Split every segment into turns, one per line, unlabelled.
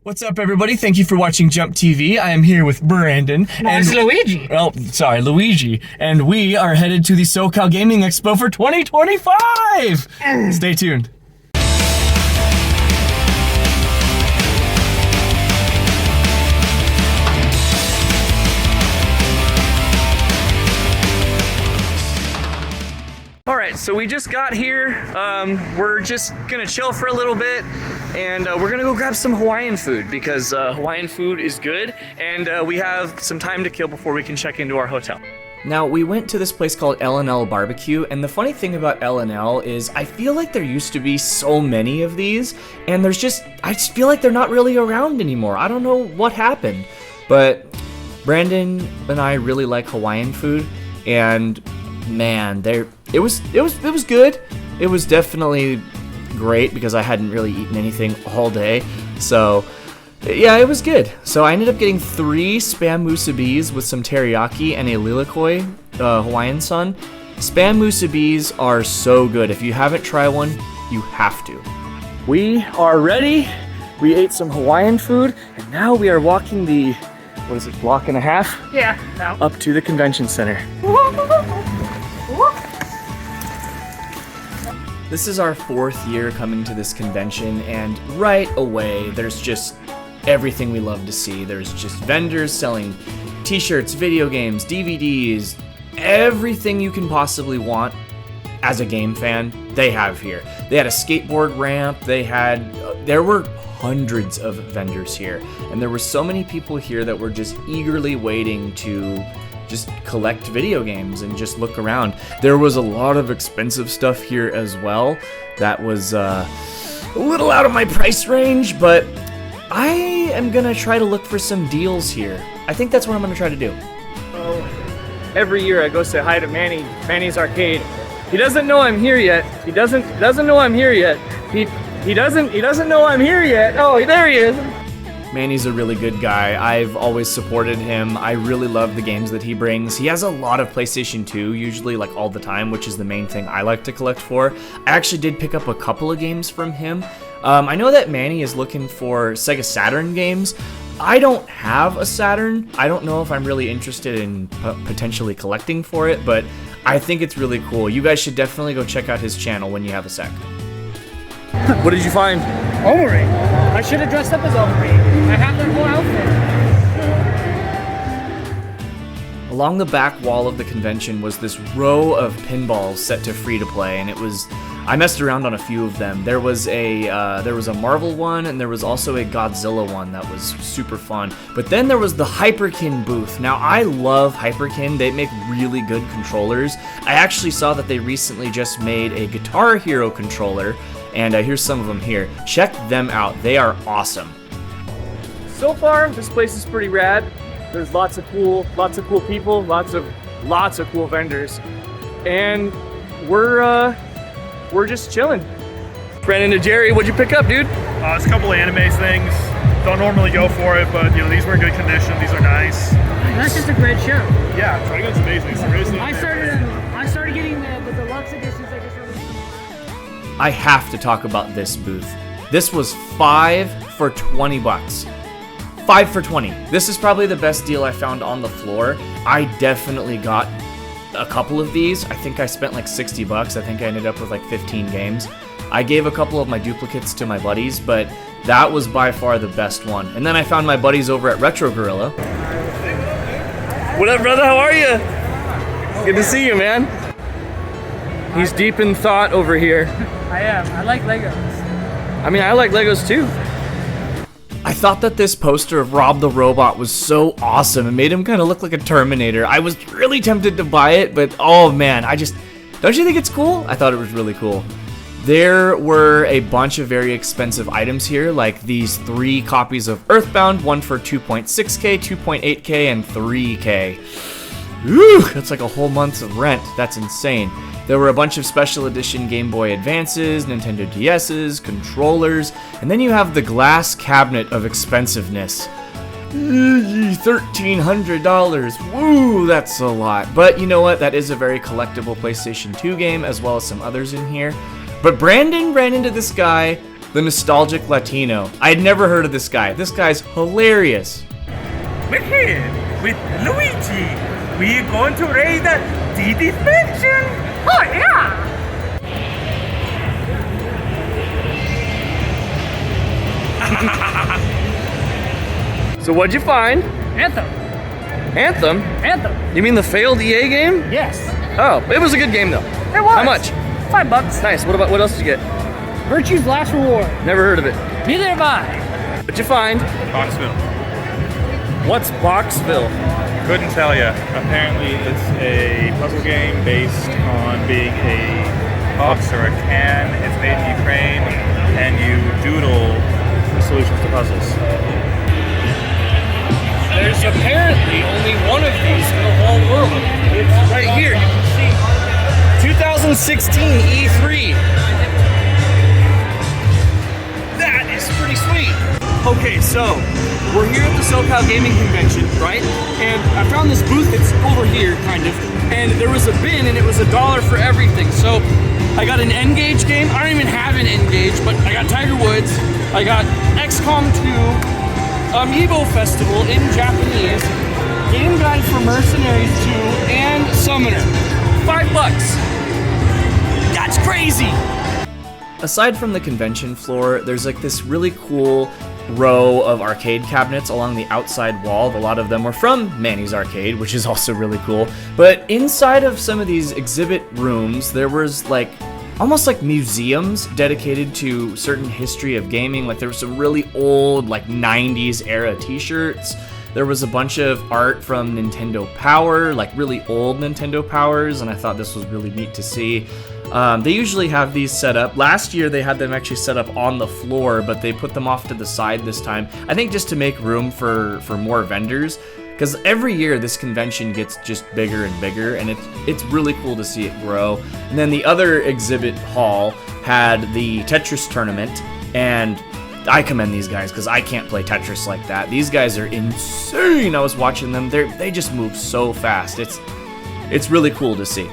What's up, everybody? Thank you for watching JumpTV. I am here with Brandon.
It's Luigi.
Oh, sorry, Luigi. And we are headed to the Socal Gaming Expo for 2025! Stay tuned. Alright, so we just got here. We're just gonna chill for a little bit, and we're gonna go grab some Hawaiian food because Hawaiian food is good, and we have some time to kill before we can check into our hotel.
Now, we went to this place called L&L Barbecue, and the funny thing about L&L is I feel like there used to be so many of these, and I just feel like they're not really around anymore. I don't know what happened, but Brandon and I really like Hawaiian food, and man, it was good. It was definitely great because I hadn't really eaten anything all day, so yeah, it was good. So I ended up getting 3 Spam Musubis with some teriyaki and a lilikoi Hawaiian sun. Spam Musubis are so good. If you haven't tried one, you have to.
We are ready. We ate some Hawaiian food, and now we are walking the, what is it, block and a half?
Yeah, no.
Up to the convention center.
This is our 4th year coming to this convention, and right away, there's just everything we love to see. There's just vendors selling t-shirts, video games, DVDs, everything you can possibly want as a game fan, they have here. They had a skateboard ramp, there were hundreds of vendors here, and there were so many people here that were just eagerly waiting to just collect video games and just look around. There was a lot of expensive stuff here as well that was a little out of my price range, but I am gonna try to look for some deals here. I think that's what I'm gonna try to do.
Every year I go say hi to Manny's Arcade. He doesn't know I'm here yet. He doesn't know I'm here yet. He doesn't know I'm here yet. Oh, there he is.
Manny's a really good guy. I've always supported him. I really love the games that he brings. He has a lot of PlayStation 2, usually like all the time, which is the main thing I like to collect for. I actually did pick up a couple of games from him. I know that Manny is looking for Sega Saturn games. I don't have a Saturn. I don't know if I'm really interested in potentially collecting for it, but I think it's really cool. You guys should definitely go check out his channel when you have a sec.
What did you find?
Omori. I should have dressed up as Omori. I have that whole outfit.
Along the back wall of the convention was this row of pinballs set to free to play, and I messed around on a few of them. There was a Marvel one, and there was also a Godzilla one that was super fun. But then there was the Hyperkin booth. Now, I love Hyperkin. They make really good controllers. I actually saw that they recently just made a Guitar Hero controller, and here's some of them here. Check them out. They are awesome.
So far, this place is pretty rad. There's lots of cool people, lots of cool vendors, and we're just chilling.
Brandon and Jerry, what'd you pick up, dude?
It's a couple of anime things. Don't normally go for it, but these were in good condition. These are nice.
That's just a great show.
Yeah, Trigon's amazing. Seriously.
I started getting the deluxe editions. I just released.
I have to talk about this booth. This was 5 for 20 bucks. 5 for 20. This is probably the best deal I found on the floor. I definitely got a couple of these. I think I spent like 60 bucks. I think I ended up with like 15 games. I gave a couple of my duplicates to my buddies, but that was by far the best one. And then I found my buddies over at Retro Gorilla.
What up, brother? How are you? Good to see you, man. He's deep in thought over here.
I am. I like Legos.
I mean, I like Legos too.
I thought that this poster of Rob the Robot was so awesome. It made him kind of look like a Terminator. I was really tempted to buy it, but oh man, don't you think it's cool? I thought it was really cool. There were a bunch of very expensive items here, like these 3 copies of Earthbound, one for 2.6K, 2.8K, and 3K. Ooh, that's like a whole month's of rent. That's insane. There were a bunch of special edition Game Boy Advances, Nintendo DS's, controllers, and then you have the glass cabinet of expensiveness. $1,300. Woo, that's a lot. But you know what? That is a very collectible PlayStation 2 game, as well as some others in here. But Brandon ran into this guy the nostalgic Latino. I had never heard of this guy. This guy's hilarious.
We're here with Luigi. We're going to raid the Didi Mansion. Oh, yeah.
So what'd you find?
Anthem.
Anthem?
Anthem.
You mean the failed EA game?
Yes.
Oh, it was a good game though.
It was.
How much?
$5.
Nice. What else did you get?
Virtue's Last Reward.
Never heard of it.
Neither have I.
What'd you find?
Boxville.
What's Boxville?
Couldn't tell you. Apparently, it's a puzzle game based on being a box or a can. It's made in Ukraine, and you doodle the solutions to puzzles.
There's apparently only one of these in the whole world. It's right here. You can see 2016 E3. That is pretty sweet. Okay, so we're here at the Socal Gaming Convention, right? And I found this booth that's over here, kind of. And there was a bin, and it was $1 for everything. So I got an N-Gage game. I don't even have an N-Gage, but I got Tiger Woods. I got XCOM 2. Amiibo Festival in Japanese, Game Guide for Mercenaries 2, and Summoner. $5. That's crazy!
Aside from the convention floor, there's like this really cool row of arcade cabinets along the outside wall. A lot of them were from Manny's Arcade, which is also really cool. But inside of some of these exhibit rooms, there was like almost like museums dedicated to certain history of gaming. Like there was some really old like 90s era t-shirts. There was a bunch of art from Nintendo Power, like really old Nintendo Powers, and I thought this was really neat to see. They usually have these set up. Last year they had them actually set up on the floor, but they put them off to the side this time. I think just to make room for more vendors. Because every year this convention gets just bigger and bigger, and it's really cool to see it grow. And then the other exhibit hall had the Tetris tournament, and I commend these guys because I can't play Tetris like that. These guys are insane. I was watching them; they just move so fast. It's really cool to see.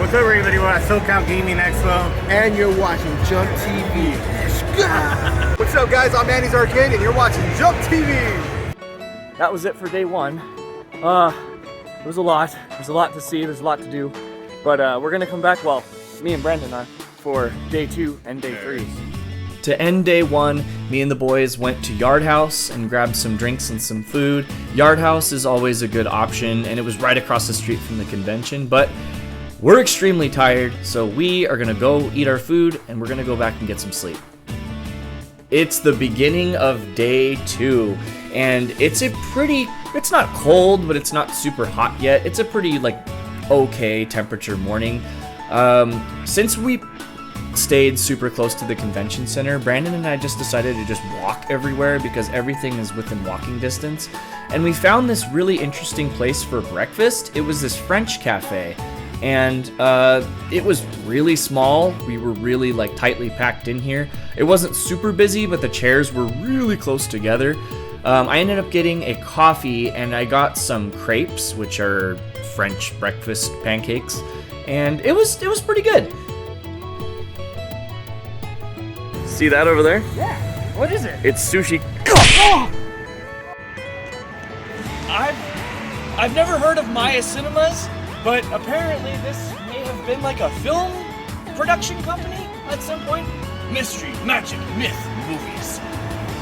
What's up, everybody? We're at Socal Gaming Expo.
And you're watching JumpTV. What's up, guys? I'm Manny's Arcade, and you're watching JumpTV.
That was it for day one. It was a lot. There's a lot to see. There's a lot to do. But we're gonna come back. Well, me and Brandon are for day 2 and day 3.
To end day 1, me and the boys went to Yard House and grabbed some drinks and some food. Yard House is always a good option, and it was right across the street from the convention. But we're extremely tired, so we are gonna go eat our food, and we're gonna go back and get some sleep. It's the beginning of day 2, and it's not cold, but it's not super hot yet. It's a pretty, like, okay temperature morning. Since we stayed super close to the convention center, Brandon and I just decided to just walk everywhere because everything is within walking distance. And we found this really interesting place for breakfast. It was this French cafe. And it was really small. We were really like tightly packed in here. It wasn't super busy, but the chairs were really close together. I ended up getting a coffee, and I got some crepes, which are French breakfast pancakes, and it was pretty good.
See that over there?
Yeah. What is it?
It's sushi.
I've never heard of Maya Cinemas, but apparently this may have been like a film production company at some point.
Mystery, magic, myth, movies.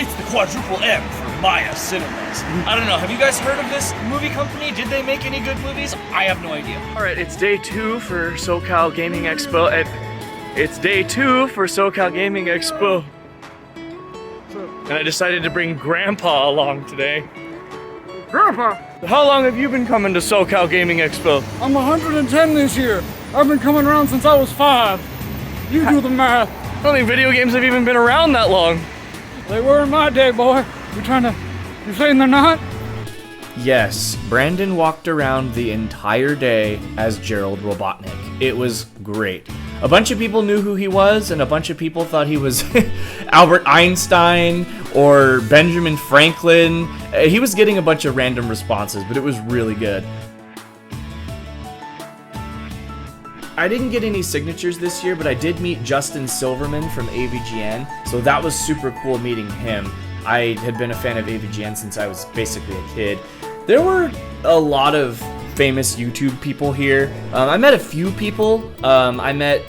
It's the quadruple M for Maya Cinemas. I don't know, have you guys heard of this movie company? Did they make any good movies? I have no idea.
All right, it's day 2 for Socal Gaming Expo. It's day 2 for Socal Gaming Expo. And I decided to bring Grandpa along today. Grandpa! How long have you been coming to Socal Gaming Expo?
I'm 110 this year. I've been coming around since I was 5. You do the math.
I don't think video games have even been around that long.
They were in my day, boy. You saying they're not?
Yes, Brandon walked around the entire day as Gerald Robotnik. It was great. A bunch of people knew who he was, and a bunch of people thought he was Albert Einstein or Benjamin Franklin. He was getting a bunch of random responses, but it was really good. I didn't get any signatures this year, but I did meet Justin Silverman from AVGN, so that was super cool meeting him. I had been a fan of AVGN since I was basically a kid. There were a lot of famous YouTube people here. I met a few people. I met,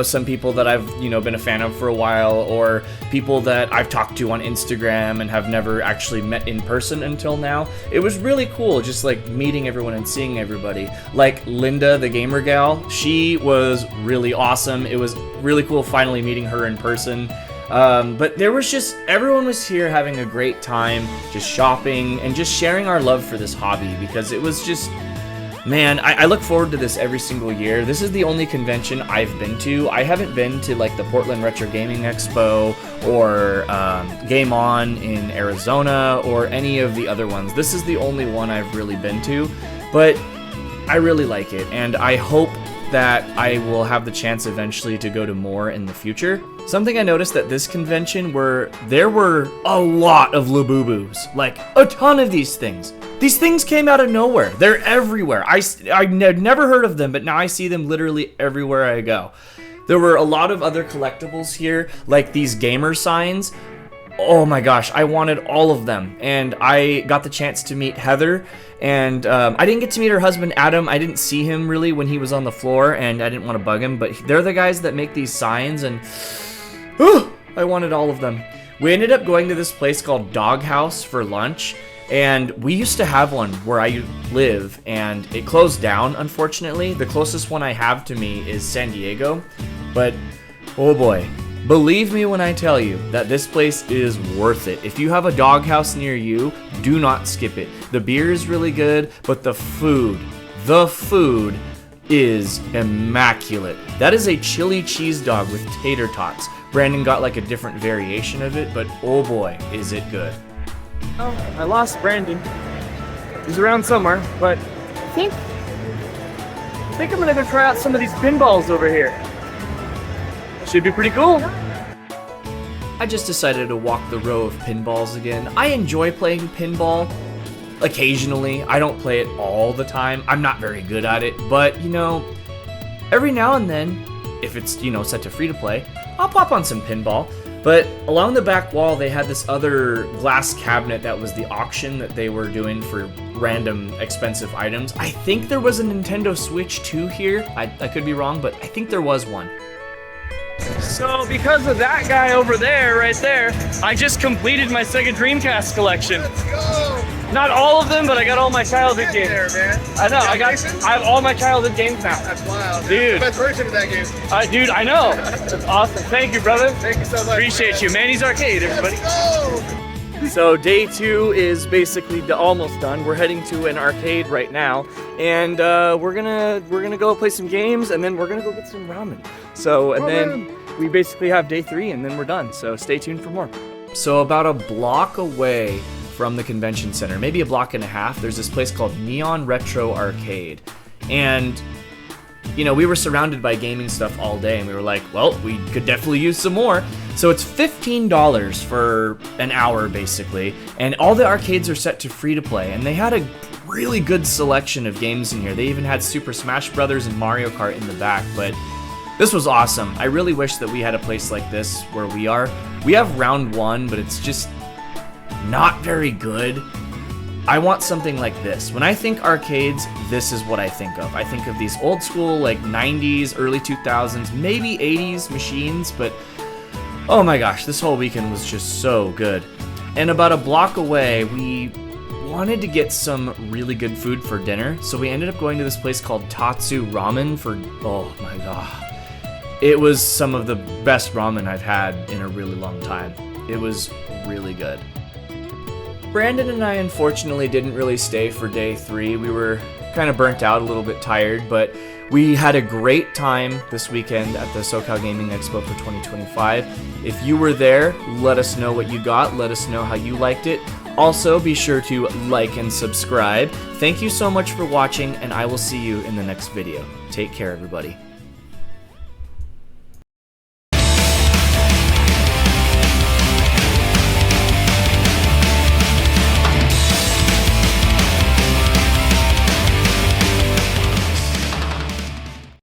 some people that I've, been a fan of for a while, or people that I've talked to on Instagram and have never actually met in person until now. It was really cool just like meeting everyone and seeing everybody. Like Linda, the gamer gal, she was really awesome. It was really cool finally meeting her in person. But there was everyone was here having a great time, just shopping and just sharing our love for this hobby, because it was just, man, I look forward to this every single year. This is the only convention I've been to. I haven't been to like the Portland Retro Gaming Expo or Game On in Arizona or any of the other ones. This is the only one I've really been to, but I really like it, and I hope that I will have the chance eventually to go to more in the future. Something I noticed at this convention there were a lot of Labubu's, like a ton of these things. These things came out of nowhere. They're everywhere. I've never heard of them, but now I see them literally everywhere I go. There were a lot of other collectibles here, like these gamer signs. Oh my gosh, I wanted all of them, and I got the chance to meet Heather, and I didn't get to meet her husband Adam. I didn't see him really when he was on the floor, and I didn't want to bug him, but they're the guys that make these signs, and I wanted all of them. We ended up going to this place called Doghouse for lunch, and we used to have one where I live, and it closed down, unfortunately. The closest one I have to me is San Diego, but oh boy. Believe me when I tell you that this place is worth it. If you have a Doghouse near you, do not skip it. The beer is really good, but the food is immaculate. That is a chili cheese dog with tater tots. Brandon got like a different variation of it, but oh boy, is it good.
Oh, I lost Brandon. He's around somewhere, but I think I'm gonna go try out some of these pinballs over here. Should be pretty cool.
I just decided to walk the row of pinballs again. I enjoy playing pinball occasionally. I don't play it all the time. I'm not very good at it, but every now and then, if it's, set to free to play, I'll pop on some pinball. But along the back wall, they had this other glass cabinet that was the auction that they were doing for random expensive items. I think there was a Nintendo Switch 2 here. I could be wrong, but I think there was one.
So because of that guy over there, right there, I just completed my Sega Dreamcast collection.
Let's go.
Not all of them, but I got all my childhood games.
There, man.
I know, I have all my childhood games now.
That's wild.
Dude.
The best version of that game.
Dude, I know. That's awesome. Thank you, brother.
Thank you so much.
Appreciate you. Manny's Arcade, everybody.
Let's go.
So day 2 is basically almost done. We're heading to an arcade right now, and we're gonna go play some games, and then we're gonna go get some ramen. So then we basically have day 3, and then we're done. So stay tuned for more.
So about a block away from the convention center, maybe a block and a half, there's this place called Neon Retro Arcade, and we were surrounded by gaming stuff all day, and we were like, well, we could definitely use some more. So it's $15 for an hour, basically, and all the arcades are set to free to play, and they had a really good selection of games in here. They even had Super Smash Brothers and Mario Kart in the back, but this was awesome. I really wish that we had a place like this where we are. We have round 1, but it's just not very good. I want something like this. When I think arcades, this is what I think of. I think of these old school, like 90s, early 2000s, maybe 80s machines, but oh my gosh, this whole weekend was just so good. And about a block away, we wanted to get some really good food for dinner, so we ended up going to this place called Tatsu Ramen for, oh my god. It was some of the best ramen I've had in a really long time. It was really good. Brandon and I unfortunately didn't really stay for day 3. We were kind of burnt out, a little bit tired, but we had a great time this weekend at the Socal Gaming Expo for 2025. If you were there, let us know what you got. Let us know how you liked it. Also, be sure to like and subscribe. Thank you so much for watching, and I will see you in the next video. Take care, everybody.